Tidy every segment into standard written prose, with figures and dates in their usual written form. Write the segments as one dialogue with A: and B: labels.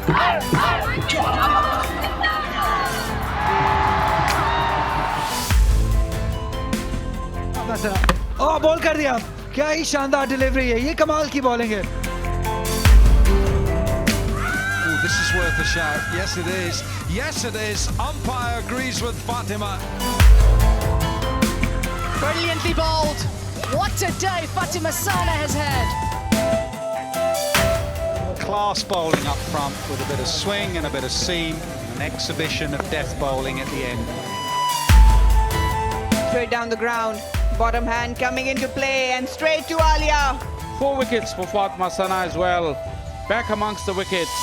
A: ओ ball कर दिया, क्या ही शानदार डिलीवरी है, ये कमाल की बॉलिंग है।
B: This is worth a shout. Yes, it is. Yes, it is. Umpire agrees with Fatima.
C: Brilliantly bowled. What a day Fatima Sana has had.
B: Class bowling up front with a bit of swing and a bit of seam. An exhibition of death bowling at the end.
D: Straight down the ground. Bottom hand coming into play and straight to Alia.
E: 4 wickets for Fatima Sana as well. Back amongst the wickets.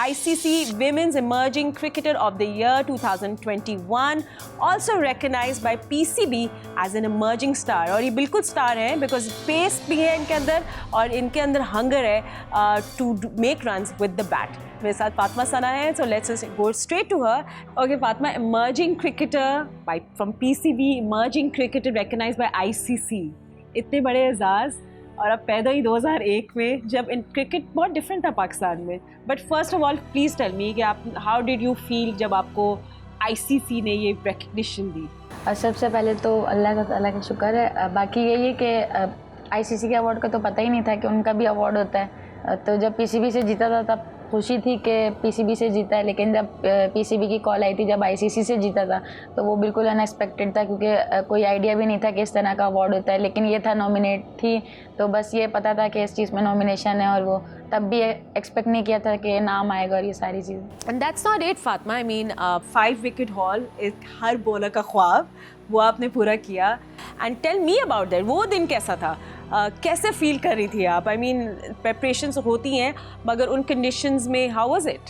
F: ICC Women's Emerging Cricketer of the Year 2021, also recognized by PCB as an emerging star. और ये बिल्कुल star हैं because pace भी है इनके अंदर और इनके अंदर hunger है to make runs with the bat. मेरे साथ फातिमा सना है, so let's just go straight to her. Okay, Fatima, emerging cricketer from PCB, emerging cricketer recognized by ICC. इतने बड़े एजाज़ और अब पैदा ही 2001 में, जब इन क्रिकेट बहुत डिफरेंट था पाकिस्तान में. But first of all please tell me कि आप हाउ डिड यू फील जब आपको आईसीसी ने ये रिकग्निशन दी?
G: सबसे पहले तो अल्लाह का शुक्र है. बाकी यही है कि आईसीसी के अवार्ड का तो पता ही नहीं था कि उनका भी अवार्ड होता है. तो जब पीसीबी से जीता था तब खुशी थी कि पीसीबी से जीता है, लेकिन जब पीसीबी की कॉल आई थी जब आईसीसी से जीता था तो वो बिल्कुल अनएक्सपेक्टेड था, क्योंकि कोई आइडिया भी नहीं था कि इस तरह का अवार्ड होता है. लेकिन ये था नॉमिनेट थी तो बस ये पता था कि इस चीज़ में नॉमिनेशन है, और वो तब भी एक्सपेक्ट नहीं किया था कि नाम आएगा और ये सारी चीज़ें.
F: And that's not it Fatima, I mean 5 wicket haul एक हर बॉलर का ख्वाब, वो आपने पूरा किया. And tell me about that, वो दिन कैसा था? कैसे फील कर रही थी आप? आई मीन प्रेपरेशंस होती हैं मगर उन कंडीशंस में हाउ वाज इट?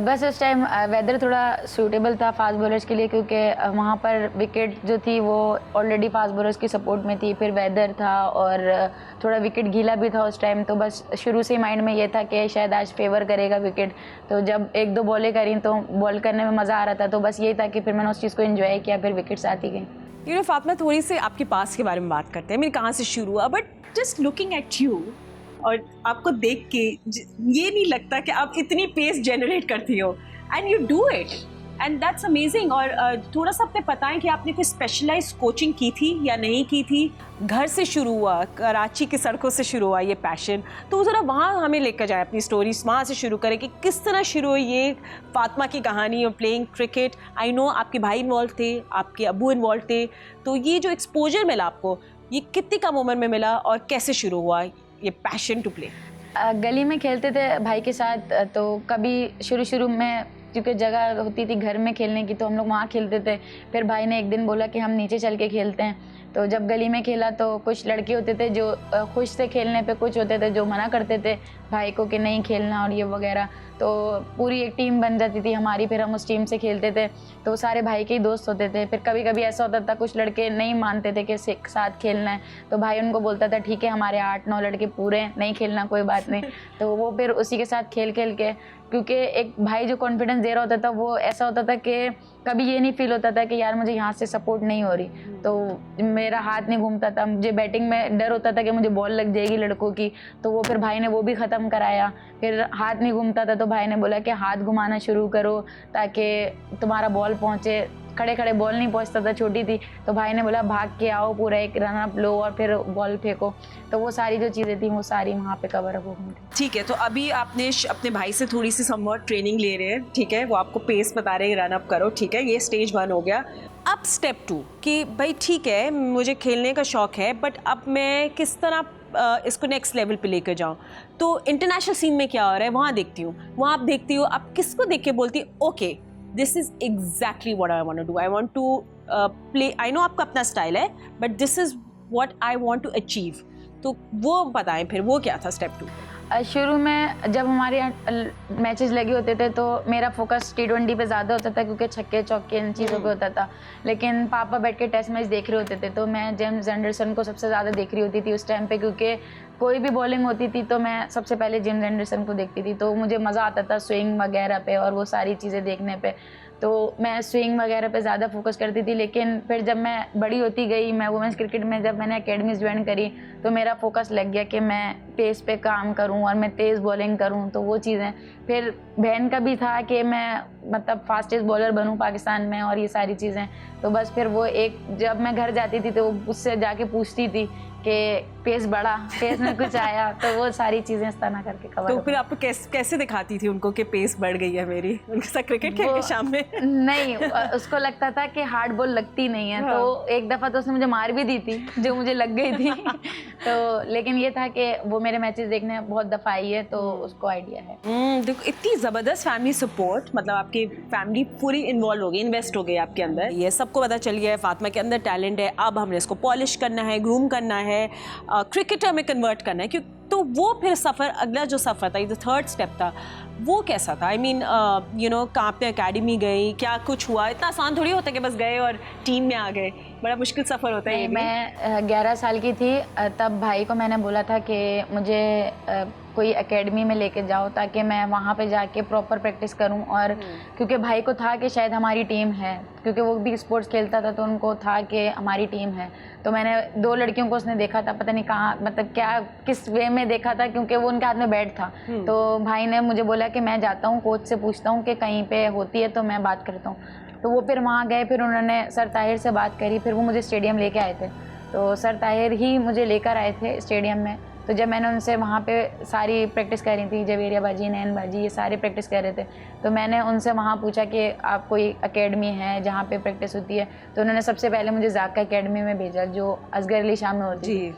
G: बस उस टाइम वेदर थोड़ा सूटेबल था फास्ट बॉलर्स के लिए, क्योंकि वहाँ पर विकेट जो थी वो ऑलरेडी फास्ट बॉलर्स की सपोर्ट में थी. फिर वेदर था और थोड़ा विकेट गीला भी था उस टाइम, तो बस शुरू से माइंड में ये था कि शायद आज फेवर करेगा विकेट. तो जब 1-2 बॉलें करी तो बॉल करने में मज़ा आ रहा था, तो बस यही था कि फिर मैंने उस चीज़ को एंजॉय किया. फिर विकेट्स आती गई.
F: यू नो फातिमा, थोड़ी सी आपके पास के बारे में बात करते हैं. मेरे कहाँ से शुरू हुआ, but just looking at you और आपको देख के ये नहीं लगता कि आप इतनी पेस जनरेट करती हो, and you do it, and that's amazing. और थोड़ा सा अपने बताएं कि आपने कोई स्पेशलाइज कोचिंग की थी या नहीं की थी? घर से शुरू हुआ, कराची की सड़कों से शुरू हुआ ये पैशन, तो ज़रा वहाँ हमें लेकर जाए अपनी स्टोरी, वहाँ से शुरू करें कि किस तरह शुरू हुई ये फातिमा की कहानी और प्लेइंग क्रिकेट. आई नो आपके भाई इन्वॉल्व थे, आपके अबू इन्वॉल्व थे, तो ये जो एक्सपोजर मिला आपको ये कितनी कम उम्र में मिला और कैसे शुरू हुआ ये पैशन टू प्ले?
G: गली में खेलते थे भाई के साथ, तो कभी शुरू में क्योंकि जगह होती थी घर में खेलने की तो हम लोग वहाँ खेलते थे. फिर भाई ने एक दिन बोला कि हम नीचे चल के खेलते हैं. तो जब गली में खेला तो कुछ लड़के होते थे जो खुश थे खेलने पे, कुछ होते थे जो मना करते थे भाई को कि नहीं खेलना और ये वगैरह. तो पूरी एक टीम बन जाती थी हमारी, फिर हम उस टीम से खेलते थे. तो सारे भाई के ही दोस्त होते थे. फिर कभी कभी ऐसा होता था कुछ लड़के नहीं मानते थे कि साथ खेलना है, तो भाई उनको बोलता था ठीक है हमारे 8-9 लड़के पूरे, नहीं खेलना कोई बात नहीं. तो वो फिर उसी के साथ खेल के, क्योंकि एक भाई जो कॉन्फिडेंस दे रहा होता था वो ऐसा होता था कि कभी ये नहीं फील होता था कि यार मुझे यहाँ से सपोर्ट नहीं हो रही, तो मेरा हाथ नहीं घूमता था. मुझे बैटिंग में डर होता था कि मुझे बॉल लग जाएगी लड़कों की, तो वो फिर भाई ने वो भी ख़त्म कराया. फिर हाथ नहीं घूमता था तो भाई ने बोला कि हाथ घुमाना शुरू करो ताकि तुम्हारा बॉल पहुँचे. खड़े बॉल नहीं पहुंचता था, छोटी थी, तो भाई ने बोला भाग के आओ, पूरा एक रन अप लो और फिर बॉल फेंको. तो वो सारी जो चीज़ें थी वो सारी वहाँ पे कवर अप हो गई थी.
F: ठीक है, तो अभी आपने अपने भाई से थोड़ी सी समवॉट ट्रेनिंग ले रहे हैं, ठीक है, वो आपको पेस बता रहे हैं रन अप करो, ठीक है, ये स्टेज 1 हो गया. अब स्टेप 2 कि भाई ठीक है मुझे खेलने का शौक़ है, बट अब मैं किस तरह इसको नेक्स्ट लेवल पे लेकर जाऊँ. तो इंटरनेशनल सीन में क्या हो रहा है वहाँ देखती हूँ, वहाँ आप देखती हो, आप किसको देख के बोलती है okay this is exactly what I want to do, I want to play. I know आपका अपना स्टाइल है, but this is what I want to achieve. तो वो बताएं फिर वो क्या था स्टेप 2?
G: शुरू में जब हमारे यहाँ मैचेस लगे होते थे तो मेरा फोकस T20 पे ज़्यादा होता था क्योंकि छक्के चौके इन चीज़ों पे होता था। लेकिन पापा बैठ के टेस्ट मैच देख रहे होते थे तो मैं जेम्स एंडरसन को सबसे ज़्यादा देख रही होती थी उस टाइम पे, क्योंकि कोई भी बॉलिंग होती थी तो मैं सबसे पहले जेम्स एंडरसन को देखती थी। तो मुझे मज़ा आता था स्विंग वगैरह पे और वो सारी चीज़ें देखने पे, तो मैं स्विंग वगैरह पे ज़्यादा फोकस करती थी। लेकिन फिर जब मैं बड़ी होती गई, मैं वुमेंस क्रिकेट में जब मैंने एकेडमीज ज्वाइन करी तो मेरा फोकस लग गया कि मैं पेस पे काम करूं और मैं तेज़ बॉलिंग करूं। तो वो चीज़ें फिर बहन का भी था कि मैं मतलब फास्टेस्ट बॉलर बनूं पाकिस्तान में और ये सारी चीज़ें। तो बस फिर वो एक जब मैं घर जाती थी तो उससे जाके पूछती थी कि पेस बढ़ा, पेस में कुछ आया, तो वो सारी चीज़ें इस तरह करके कवर।
F: तो फिर आप कैसे दिखाती थी उनको कि पेस बढ़ गई है मेरी, उनके साथ क्रिकेट खेल के शाम में?
G: नहीं, उसको लगता था कि हार्ड बॉल लगती नहीं है। हाँ। तो एक दफ़ा तो उसने मुझे मार भी दी थी जो मुझे लग गई थी। तो लेकिन ये था कि वो मेरे मैचेस देखने बहुत दफ़ा आई है तो उसको आइडिया है।
F: देखो इतनी ज़बरदस्त फैमिली सपोर्ट, मतलब आपकी फैमिली पूरी इन्वॉल्व हो गई, इन्वेस्ट हो गई आपके अंदर। ये सबको पता चल गया है फातिमा के अंदर टैलेंट है, अब हमने इसको पॉलिश करना है, ग्रूम करना है, क्रिकेटर में कन्वर्ट करना है। क्यों तो वो फिर सफ़र, अगला जो सफ़र था, जो थर्ड स्टेप था, वो कैसा था? आई मीन यू नो, कहाँ पे एकेडमी गई, क्या कुछ हुआ? इतना आसान थोड़ी होता है कि बस गए और टीम में आ गए, बड़ा मुश्किल सफ़र होता है।
G: मैं 11 साल की थी तब भाई को मैंने बोला था कि मुझे कोई एकेडमी में लेके जाओ ताकि मैं वहाँ पे जाके प्रॉपर प्रैक्टिस करूँ। और क्योंकि भाई को था कि शायद हमारी टीम है, क्योंकि वो भी स्पोर्ट्स खेलता था तो उनको था कि हमारी टीम है। तो मैंने 2 लड़कियों को उसने देखा था, पता नहीं कहाँ, मतलब क्या किस वे में देखा था, क्योंकि वो उनके हाथ में बैट था। तो भाई ने मुझे बोला कि मैं जाता हूँ कोच से पूछता हूँ कि कहीं पे होती है तो मैं बात करता हूँ। तो वो फिर वहाँ गए, फिर उन्होंने सर ताहिर से बात करी, फिर वो मुझे स्टेडियम लेके आए थे। तो सर ताहिर ही मुझे लेकर आए थे स्टेडियम में। तो जब मैंने उनसे वहाँ पे सारी प्रैक्टिस करी थी, जवेरिया बाजी, नैन बाजी, ये सारे प्रैक्टिस कर रहे थे, तो मैंने उनसे वहाँ पूछा कि आप कोई एकेडमी है जहाँ पे प्रैक्टिस होती है? तो उन्होंने सबसे पहले मुझे जाका एकेडमी में भेजा जो असगर अली शाह में होती है।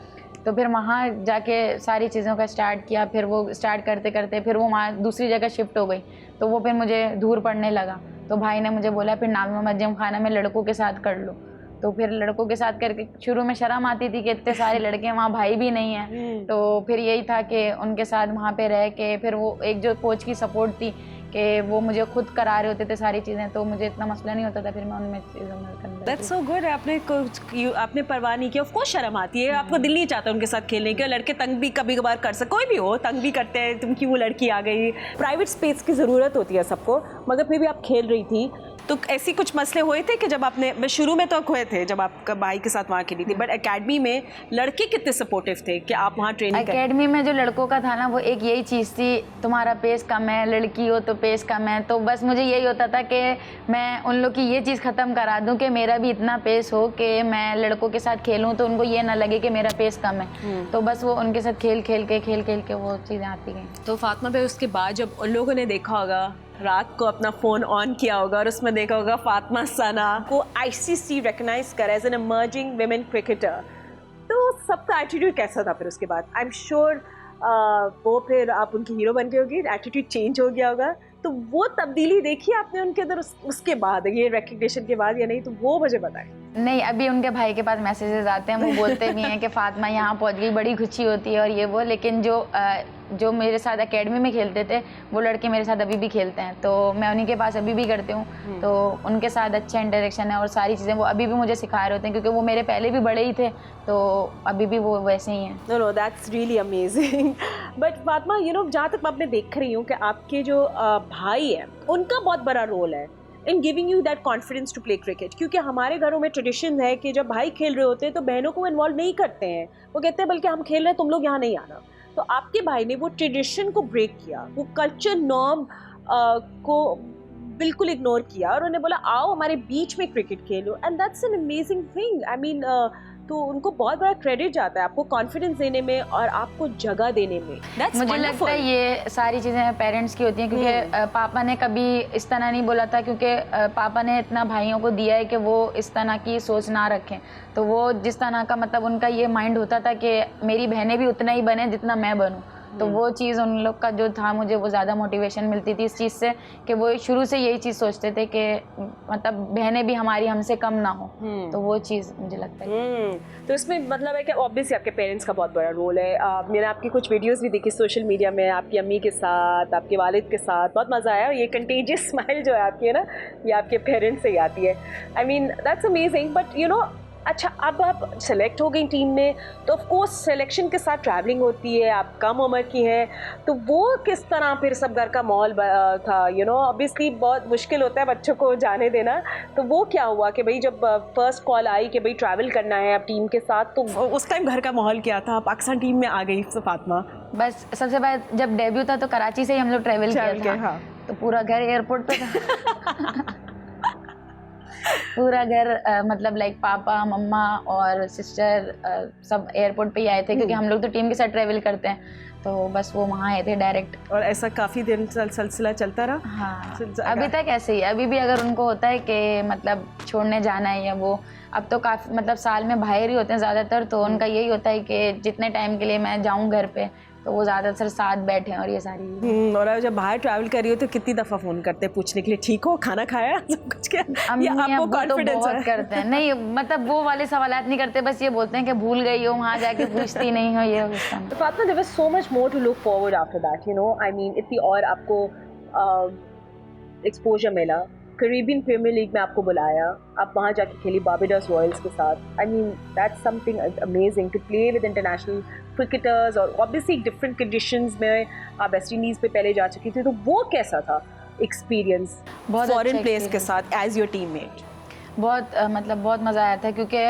G: तो फिर वहाँ जाके सारी चीज़ों का स्टार्ट किया। फिर वो स्टार्ट करते करते फिर वो वहाँ दूसरी जगह शिफ्ट हो गई, तो वो फिर मुझे दूर पड़ने लगा। तो भाई ने मुझे बोला फिर नामी मोहम्मद जम खाना में लड़कों के साथ कर लो। तो फिर लड़कों के साथ करके शुरू में शर्म आती थी कि इतने सारे लड़के, वहाँ भाई भी नहीं है। तो फिर यही था कि उनके साथ वहाँ पे रह के फिर वो एक जो कोच की सपोर्ट थी कि वो मुझे खुद करा रहे होते थे सारी चीज़ें, तो मुझे इतना मसला नहीं होता था। फिर मैं उनमें चीज़ों में करने।
F: That's so good. आपने परवाह नहीं किया। ऑफ कोर्स शर्म आती है, आपको दिल नहीं चाहता उनके साथ खेलने का। लड़के तंग भी कभी कभार कर सकते, कोई भी हो तंग भी करते हैं, तुम क्यों लड़की आ गई। प्राइवेट स्पेस की ज़रूरत होती है सबको, मगर फिर भी आप खेल रही थी। तो ऐसी कुछ मसले हुए थे कि जब आपने, शुरू में तो हुए थे जब आप भाई के साथ वहाँ खेली थी, बट एकेडमी में लड़के कितने सपोर्टिव थे कि आप वहाँ ट्रेनिंग?
G: एकेडमी में जो लड़कों का था ना, वो एक यही चीज़ थी, तुम्हारा पेस कम है, लड़की हो तो पेस कम है। तो बस मुझे यही होता था कि मैं उन लोग की ये चीज़ ख़त्म करा दूं कि मेरा भी इतना पेस हो कि मैं लड़कों के साथ खेलूं तो उनको ये ना लगे कि मेरा पेस कम है। तो बस वो उनके साथ खेल खेल के वो चीज़ें आती गई।
F: तो फातिमा भाई, उसके बाद जब उन लोगों ने देखा होगा, रात को अपना फ़ोन ऑन किया होगा और उसमें देखा होगा फातिमा सना को ICC रिकॉग्नाइज करा as an emerging women cricketer, तो सबका एटीट्यूड कैसा था फिर उसके बाद? आई एम श्योर वो फिर आप उनकी हीरो बन गई होगी, एटीट्यूड चेंज हो गया होगा। तो वो तब्दीली देखी आपने उनके अंदर उसके बाद, ये रिकग्निशन के बाद, या नहीं? तो वो मुझे बताएं।
G: नहीं, अभी उनके भाई के पास मैसेजेस आते हैं, वो बोलते भी हैं कि फातिमा यहाँ पहुँच गई, बड़ी खुशी होती है और ये वो। लेकिन जो मेरे साथ एकेडमी में खेलते थे वो लड़के मेरे साथ अभी भी खेलते हैं, तो मैं उन्हीं के पास अभी भी करती हूँ। तो उनके साथ अच्छा इंटरेक्शन है और सारी चीज़ें वो अभी भी मुझे सिखा रहे होते हैं, क्योंकि वो मेरे पहले भी बड़े ही थे, तो अभी भी वो वैसे ही हैं।
F: No that's really amazing. But Fatima, you know, जहाँ तक मैं अपने देख रही हूँ कि आपके जो भाई हैं उनका बहुत बड़ा रोल है in giving you that confidence to play cricket. क्योंकि हमारे घरों में ट्रेडिशन है कि जब भाई खेल रहे होते हैं तो बहनों को इन्वॉल्व नहीं करते हैं, वो कहते हैं बल्कि हम खेल रहे हैं, तुम लोग यहाँ नहीं आना। तो आपके भाई ने वो ट्रेडिशन को ब्रेक किया, वो कल्चर नॉर्म को बिल्कुल इग्नोर किया और उन्होंने बोला आओ हमारे बीच में cricket Khelo, and that's an amazing thing. I mean, तो उनको बहुत बड़ा क्रेडिट जाता है आपको कॉन्फिडेंस देने में और आपको जगह देने में।
G: मुझे लगता है ये सारी चीज़ें पेरेंट्स की होती हैं, क्योंकि पापा ने कभी इस तरह नहीं बोला था, क्योंकि पापा ने इतना भाइयों को दिया है कि वो इस तरह की सोच ना रखें। तो वो जिस तरह का, मतलब उनका ये माइंड होता था कि मेरी बहनें भी उतना ही बने जितना मैं बनूं। तो वो चीज़ उन लोग का जो था, मुझे वो ज़्यादा मोटिवेशन मिलती थी इस चीज़ से कि वो शुरू से यही चीज़ सोचते थे कि मतलब बहनें भी हमारी हमसे कम ना हो। तो वो चीज़ मुझे लगता है।
F: तो इसमें मतलब है कि ऑब्वियसली आपके पेरेंट्स का बहुत बड़ा रोल है। मैंने आपकी कुछ वीडियोस भी देखी सोशल मीडिया में, आपकी अम्मी के साथ, आपके वालिद के साथ, बहुत मज़ा आया। ये कंटेजियस स्माइल जो है आपकी है ना, ये आपके पेरेंट्स से ही आती है। आई mean that's amazing. But you know, अच्छा अब आप सेलेक्ट हो गई टीम में, तो ऑफ कोर्स सिलेक्शन के साथ ट्रैवलिंग होती है, आप कम उम्र की हैं, तो वो किस तरह फिर सब घर का माहौल था? यू नो ऑब्वियसली बहुत मुश्किल होता है बच्चों को जाने देना, तो वो क्या हुआ कि भाई जब फर्स्ट कॉल आई कि भाई ट्रैवल करना है अब टीम के साथ, तो उस टाइम घर का माहौल क्या था? पाकिस्तान टीम में आ गई फातिमा।
G: बस सबसे पहले जब डेब्यू था तो कराची से ही हम लोग ट्रैवल किया था।
F: हाँ।
G: तो पूरा घर एयरपोर्ट पे था। पूरा घर मतलब लाइक पापा, मम्मा और सिस्टर सब एयरपोर्ट पे ही आए थे, क्योंकि हम लोग तो टीम के साथ ट्रैवल करते हैं, तो बस वो वहाँ आए थे डायरेक्ट।
F: और ऐसा काफ़ी दिन सिलसिला चलता रहा?
G: हाँ, अभी तक ऐसे ही। अभी भी अगर उनको होता है कि मतलब छोड़ने जाना है या वो, अब तो काफ़ी मतलब साल में बाहर ही होते हैं ज़्यादातर, तो उनका यही होता है कि जितने टाइम के लिए मैं जाऊँ घर पे, तो वो ज़्यादातर साथ बैठे हैं और ये सारी।
F: और जब बाहर ट्रैवल कर रही हो तो कितनी दफ़ा फ़ोन करते हैं पूछने के लिए, ठीक हो, खाना खाया, सब कुछ क्या?
G: अम्मी
F: आपको
G: अब्बू तो
F: कॉन्फिडेंस
G: बहुत करते हैं। नहीं मतलब वो वाले सवालात नहीं करते, बस ये बोलते हैं कि भूल गई हो, वहाँ जाके पूछती नहीं हो, ये होता है।
F: Fatima, there was so much more to look forward after that, you know, I mean इतनी और आपको एक्सपोजर मिला, कैरिबियन प्रीमियर लीग में आपको बुलाया, आप वहाँ जाके खेली बारबाडोस रॉयल्स के साथ। I mean that's something amazing to play with international cricketers, और ऑब्वियसली डिफरेंट कंडीशंस में आप वेस्ट इंडीज़ पे पहले जा चुकी थी, तो वो कैसा था एक्सपीरियंस फॉरेन प्लेयर्स के साथ एज योर टीममेट?
G: बहुत मतलब बहुत मज़ा आया था, क्योंकि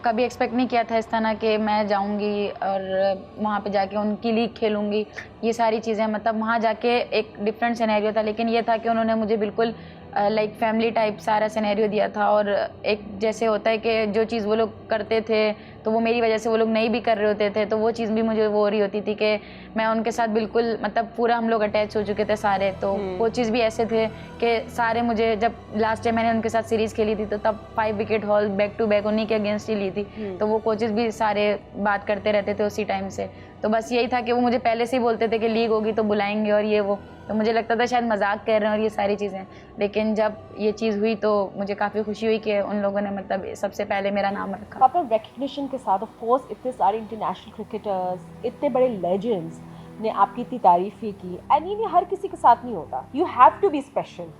G: कभी एक्सपेक्ट नहीं किया था इस तरह कि मैं जाऊंगी और वहाँ पे जाके उनकी लीग खेलूंगी, ये सारी चीज़ें। मतलब वहाँ जाके एक डिफरेंट सिनेरियो था, लेकिन ये था कि उन्होंने मुझे बिल्कुल लाइक फैमिली टाइप सारा सिनेरियो दिया था। और एक जैसे होता है कि जो चीज़ वो लोग करते थे तो वो मेरी वजह से वो लोग नहीं भी कर रहे होते थे, तो वो चीज़ भी मुझे वो हो रही होती थी कि मैं उनके साथ बिल्कुल मतलब पूरा हम लोग अटैच हो चुके थे सारे। तो वो चीज़ भी ऐसे थे कि सारे मुझे, जब लास्ट टाइम मैंने उनके साथ सीरीज़ खेली थी तो तब 5 wicket haul back to back उन्हीं के अगेंस्ट ही ली थी, तो वो कोचेज़ भी सारे बात करते रहते थे उसी टाइम से। तो बस यही था कि वो मुझे पहले से ही बोलते थे कि लीग होगी तो बुलाएंगे और ये वो, तो मुझे लगता था शायद मजाक कर रहे हैं और ये सारी चीज़ें। लेकिन जब ये चीज़ हुई तो मुझे काफ़ी खुशी हुई कि उन लोगों ने मतलब सबसे पहले मेरा नाम रखा।
H: पापा, रिकग्निशन के साथ ऑफ कोर्स इतने सारे इंटरनेशनल क्रिकेटर्स, इतने बड़े लेजेंड्स ने आपकी इतनी तारीफ़ें की, एंड ये हर किसी के साथ नहीं होता। You have to be special,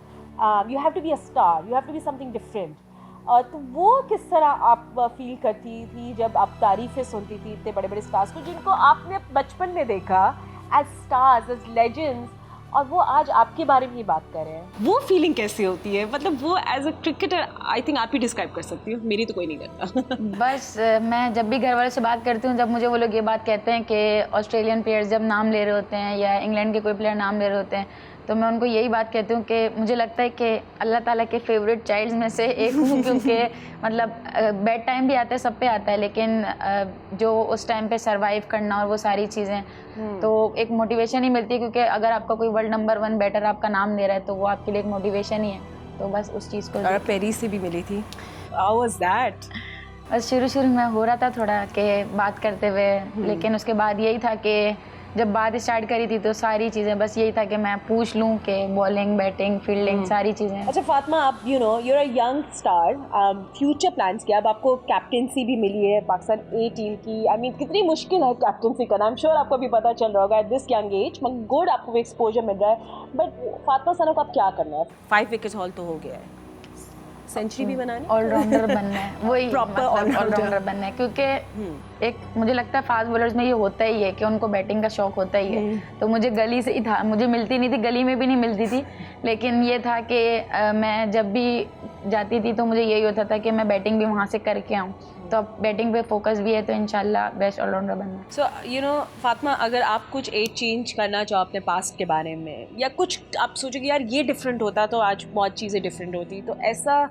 H: you have to be a star, you have to be something different. तो वो किस तरह आप फील करती थी जब आप तारीफ़ें सुनती थी इतने बड़े बड़े स्टार्स को, जिनको आपने बचपन में देखा एज स्टार्स, एज लेजेंड्स, और वो आज आपके बारे में ही बात कर रहे हैं?
F: वो फीलिंग कैसी होती है? मतलब वो as a cricketer I think आप ही डिस्क्राइब कर सकती हो, मेरी तो कोई नहीं करता।
G: बस मैं जब भी घर वालों से बात करती हूँ, जब मुझे वो लोग ये बात कहते हैं कि ऑस्ट्रेलियन प्लेयर्स जब नाम ले रहे होते हैं या इंग्लैंड के कोई प्लेयर नाम ले रहे होते हैं, तो मैं उनको यही बात कहती हूँ कि मुझे लगता है कि अल्लाह ताला के फेवरेट चाइल्ड्स में से एक हूँ, क्योंकि मतलब बैड टाइम भी आता है, सब पे आता है, लेकिन जो उस टाइम पे सरवाइव करना और वो सारी चीज़ें, तो एक मोटिवेशन ही मिलती है, क्योंकि अगर आपका कोई वर्ल्ड नंबर 1 बैटर आपका नाम ले रहा है तो वो आपके लिए एक मोटिवेशन ही है। तो बस उस चीज़ को
F: पेरिस से भी मिली थी, हाउ वाज दैट?
G: बस शुरू में हो रहा था थोड़ा कि बात करते हुए, लेकिन उसके बाद यही था कि जब बात स्टार्ट करी थी तो सारी चीज़ें बस यही था कि मैं पूछ लूँ कि बॉलिंग, बैटिंग, फील्डिंग सारी चीज़ें।
H: अच्छा फातिमा, आप you know you're a young star, future plans क्या? अब आपको कैप्टेंसी भी मिली है पाकिस्तान ए टीम की। आई मीन कितनी मुश्किल है कैप्टेंसी करना, आई एम श्योर आपको भी पता चल रहा होगा एट दिस यंग एज, मगर गुड आपको एक्सपोजर मिल रहा है। बट फातिमा सना को आप क्या करना है?
F: 5 विकेट हॉल तो हो गया है, सेंचुरी भी बनानी,
G: ऑलराउंडर बनना है, वही
F: प्रॉपर
G: ऑलराउंडर बनना है, क्योंकि एक मुझे लगता है फास्ट बॉलर्स में ये होता ही है कि उनको बैटिंग का शौक होता ही है। तो मुझे गली से ही था, मुझे मिलती नहीं थी, गली में भी नहीं मिलती थी, लेकिन ये था कि मैं जब भी जाती थी तो मुझे यही होता था कि मैं बैटिंग भी वहाँ से करके आऊँ। तो अब बैटिंग पे फोकस भी है, तो इंशाल्लाह बेस्ट ऑलराउंडर बनना।
F: सो यू नो फातिमा, अगर आप कुछ एज चेंज करना चाहो अपने पास्ट के बारे में, या कुछ आप सोचो कि यार ये डिफरेंट होता तो आज बहुत चीज़ें डिफरेंट होती, तो ऐसा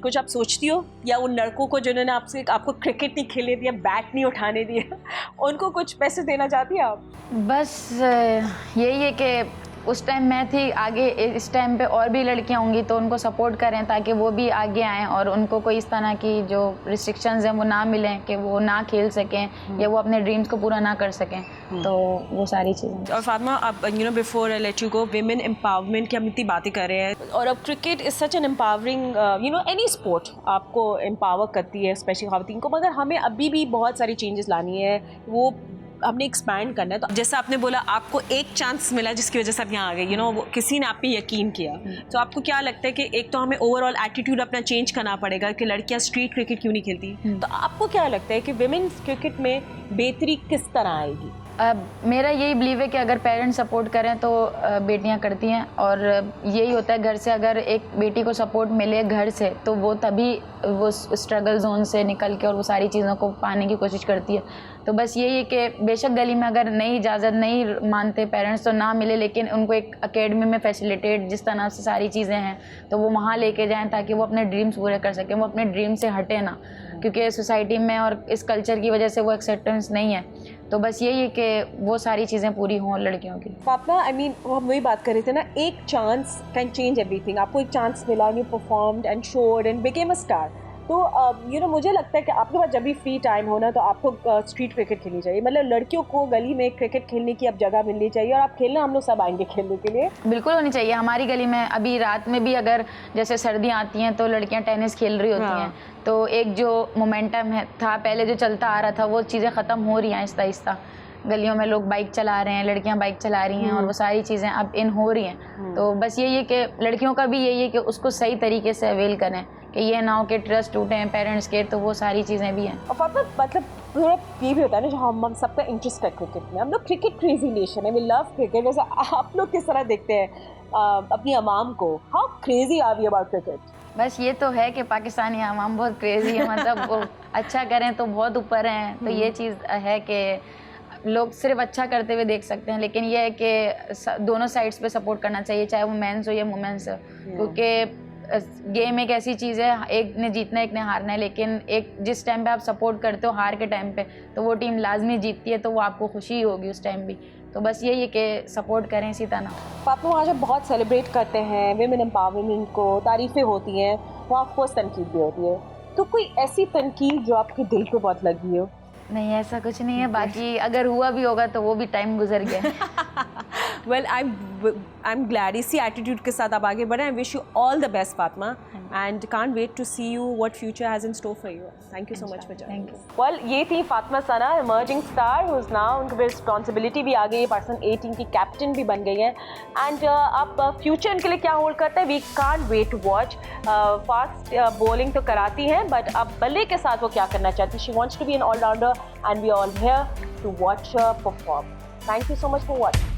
F: कुछ आप सोचती हो? या उन लड़कों को जिन्होंने आपको क्रिकेट नहीं खेलने दिया, बैट नहीं उठाने दिया, उनको कुछ पैसे देना चाहती है आप?
G: बस यही है कि उस टाइम मैं थी, आगे इस टाइम पे और भी लड़कियां होंगी तो उनको सपोर्ट करें ताकि वो भी आगे आएँ और उनको कोई इस तरह की जो रिस्ट्रिक्शंस हैं वो ना मिलें कि वो ना खेल सकें या वो अपने ड्रीम्स को पूरा ना कर सकें। तो वो सारी चीज़ें।
F: और फातिमा, अब before I let you go, women empowerment की हम इतनी बातें कर रहे हैं और अब cricket is such an empowering any sport आपको एम्पावर करती है, स्पेशली ख़वातीन को, मगर हमें अभी भी बहुत सारी चेंजेस लानी है, वो हमने एक्सपैंड करना है। तो जैसा आपने बोला आपको एक चांस मिला जिसकी वजह से आप यहाँ आ गए, वो किसी ने आप पे यकीन किया। तो आपको क्या लगता है कि एक तो हमें ओवरऑल एटीट्यूड अपना चेंज करना पड़ेगा कि लड़कियाँ स्ट्रीट क्रिकेट क्यों नहीं खेलती, तो आपको क्या लगता है कि विमेन्स क्रिकेट में बेहतरी किस तरह आएगी?
G: मेरा यही बिलीव है कि अगर पेरेंट्स सपोर्ट करें तो बेटियां करती हैं, और यही होता है घर से अगर एक बेटी को सपोर्ट मिले घर से तो वो तभी वो स्ट्रगल जोन से निकल के और वो सारी चीज़ों को पाने की कोशिश करती है। तो बस यही है कि बेशक गली में अगर नहीं इजाज़त नहीं मानते पेरेंट्स तो ना मिले, लेकिन उनको एक एकेडमी में फैसिलिटेट जिस तरह से सारी चीज़ें हैं तो वो वहाँ लेके जाएँ ताकि वो अपने ड्रीम्स पूरे कर सकें, वो अपने ड्रीम से हटे ना, क्योंकि सोसाइटी में और इस कल्चर की वजह से वो एक्सेप्टेंस नहीं है। तो बस यही है कि वो सारी चीज़ें पूरी हों लड़कियों की।
F: फातिमा, हम वही बात कर रहे थे ना, एक चांस कैन चेंज एवरीथिंग। आपको एक चांस मिला, you performed and showed and became a star. तो मुझे लगता है कि आपके पास जब भी फ्री टाइम हो ना तो आपको स्ट्रीट क्रिकेट खेलनी चाहिए। मतलब लड़कियों को गली में क्रिकेट खेलने की अब जगह मिलनी चाहिए, और आप खेलना, हम लोग सब आएंगे खेलने के लिए।
G: बिल्कुल होनी चाहिए। हमारी गली में अभी रात में भी अगर जैसे सर्दियाँ आती हैं तो लड़कियाँ टेनिस खेल रही होती हैं, तो एक जो मोमेंटम था पहले जो चलता आ रहा था वो चीज़ें ख़त्म हो रही हैं आहिस्ता आहिस्ता। गलियों में लोग बाइक चला रहे हैं, लड़कियां बाइक चला रही हैं और वो सारी चीज़ें अब इन हो रही हैं। तो बस यही है कि लड़कियों का भी यही है कि उसको सही तरीके से अवेल करें, कि ये ना हो कि ट्रस्ट टूटे हैं पेरेंट्स के, तो वो सारी चीज़ें भी हैं।
F: और मतलब थोड़ा ये भी होता है ना, जो हम सबका इंटरेस्ट है क्रिकेट में, हम लोग क्रिकेट क्रेजी नेशन है, वी लव क्रिकेट। वैसे आप लोग किस तरह देखते हैं अपनी अवाम को, how crazy are we about cricket?
G: बस ये तो है कि पाकिस्तानी अवाम बहुत क्रेजी है, मतलब वो अच्छा करें तो बहुत ऊपर हैं। तो ये चीज़ है कि लोग सिर्फ अच्छा करते हुए देख सकते हैं, लेकिन ये है कि दोनों साइड्स पे सपोर्ट करना चाहिए, चाहे वो मेंस हो या वुमेन्स हो, क्योंकि गेम एक ऐसी चीज़ है, एक ने जीतना एक ने हारना है, लेकिन एक जिस टाइम पे आप सपोर्ट करते हो हार के टाइम पे तो वो टीम लाजमी जीतती है, तो वो आपको खुशी होगी उस टाइम भी। तो बस यही है कि सपोर्ट करें इसी तरह।
F: पापा आज आप बहुत सेलिब्रेट करते हैं विमेन एम्पावरमेंट को, तारीफ़ें होती हैं, वहाँ ऑफकोर्स तनकीद भी होती है, तो कोई ऐसी तनकीद जो आपके दिल पे बहुत लगी हो?
G: नहीं, ऐसा कुछ नहीं है, बाकी अगर हुआ भी होगा तो वो भी टाइम गुजर गया।
F: वेल, आई एम ग्लैड इसी एटीट्यूड के साथ आप आगे बढ़े। I wish you all the best Fatima, and can't wait to see you what future has in store for you. Thank you so much for joining. Well, ये थी Fatima Sana, emerging star who's now, उनकी responsibility भी आ गई है, Pakistan A team की captain भी बन गई हैं, एंड अब फ्यूचर इनके लिए क्या होल्ड करता है, we can't wait to watch. Fast bowling तो कराती हैं, बट अब बल्ले के साथ वो क्या करना चाहती है, she wants to be an allrounder, and we are all here to watch her perform. Thank you so much for watching.